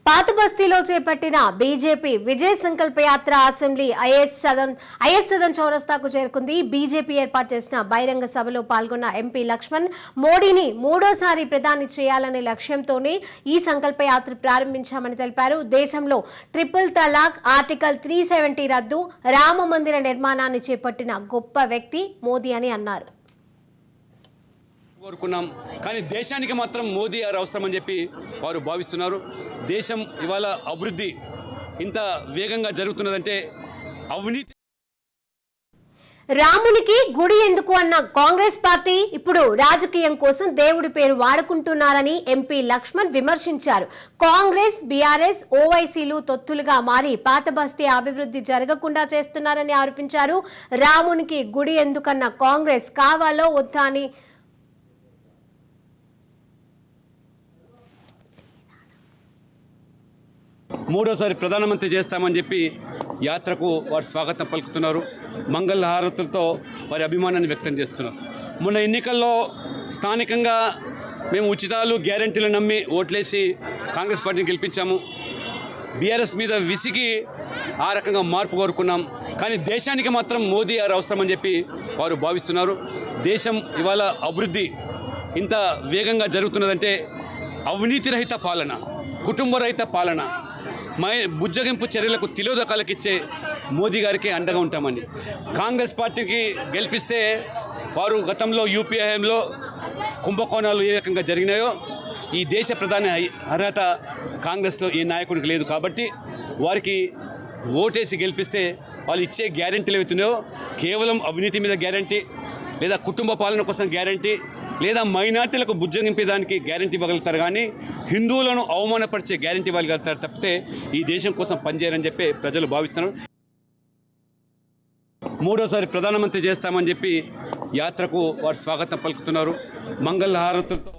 పాతబస్తీలో చేపట్టిన BJP Vijay Sankalpa Yatra assembly is Sadan చౌరస్తాకు చేరుకుంది. BJP ఏర్పాటు చేసిన బహిరంగ సభలో పాల్గొన్న ఎంపీ లక్ష్మణ్ మోడీని మూడోసారి ప్రధాని చేయాలనే లక్ష్యంతోనే ఈ సంకల్ప యాత్ర ప్రారంభించామని తెలిపారు. దేశంలో ట్రిపుల్ తలాక్, ఆర్టికల్ 370 రద్దు, రామ మందిర నిర్మాణాన్ని చేపట్టిన గొప్ప వ్యక్తి మోదీ అని అన్నారు. కోరుకున్నాం కానీ దేశానికి మాత్రం మోదీ గారు అవసరం అని చెప్పి వారు భావిస్తున్నారు. దేశం ఇవాళ అభివృద్ధి ఇంత వేగంగా జరుగుతున్నదంటే అవినీతి. రామునికి గుడి ఎందుకు అన్న కాంగ్రెస్ పార్టీ ఇప్పుడు రాజకీయం కోసం దేవుడి పేరు వాడుకుంటున్నారని ఎంపీ లక్ష్మణ్ విమర్శించారు. కాంగ్రెస్, బీఆర్ఎస్, ఓవైసీలు తొత్తులుగా మారి పాతబస్తీ అభివృద్ధి జరగకుండా చేస్తున్నారని ఆరోపించారు. రామునికి గుడి ఎందుకన్న కాంగ్రెస్ కావాలో వద్దా అని మూడోసారి ప్రధానమంత్రి చేస్తామని చెప్పి యాత్రకు వారు స్వాగతం పలుకుతున్నారు. మంగళ హారతులతో వారి అభిమానాన్ని వ్యక్తం చేస్తున్నారు. మొన్న ఎన్నికల్లో స్థానికంగా మేము ఉచితాలు, గ్యారెంటీలు నమ్మి ఓట్లేసి కాంగ్రెస్ పార్టీని గెలిపించాము. బీఆర్ఎస్ మీద విసిగి ఆ రకంగా మార్పు కోరుకున్నాం కానీ దేశానికి మాత్రం మోదీ గారు అవసరం అని చెప్పి వారు భావిస్తున్నారు. దేశం ఇవాళ అభివృద్ధి ఇంత వేగంగా జరుగుతున్నదంటే అవినీతి రహిత పాలన, కుటుంబ రహిత పాలన, బుజ్జగింపు చర్యలకు తిలోదకాలకిచ్చే మోదీ గారికి అండగా ఉంటామని. కాంగ్రెస్ పార్టీకి గెలిపిస్తే వారు గతంలో యూపీఐలో కుంభకోణాలు ఏ రకంగా జరిగినాయో ఈ దేశ ప్రధాని అర్హత కాంగ్రెస్లో ఏ నాయకుడికి లేదు కాబట్టి వారికి ఓటేసి గెలిపిస్తే వాళ్ళు ఇచ్చే గ్యారెంటీలు అవుతున్నాయో కేవలం అవినీతి మీద గ్యారెంటీ, లేదా కుటుంబ పాలన కోసం గ్యారెంటీ, లేదా మైనార్టీలకు బుజ్జగింపేదానికి గ్యారెంటీ ఇవ్వగలుగుతారు కానీ హిందువులను అవమానపరిచే గ్యారెంటీ ఇవ్వగలుగుతారు తప్పితే ఈ దేశం కోసం పనిచేయరని చెప్పి ప్రజలు భావిస్తున్నారు. మూడోసారి ప్రధానమంత్రి చేస్తామని చెప్పి యాత్రకు వారు స్వాగతం పలుకుతున్నారు. మంగళ హారతులతో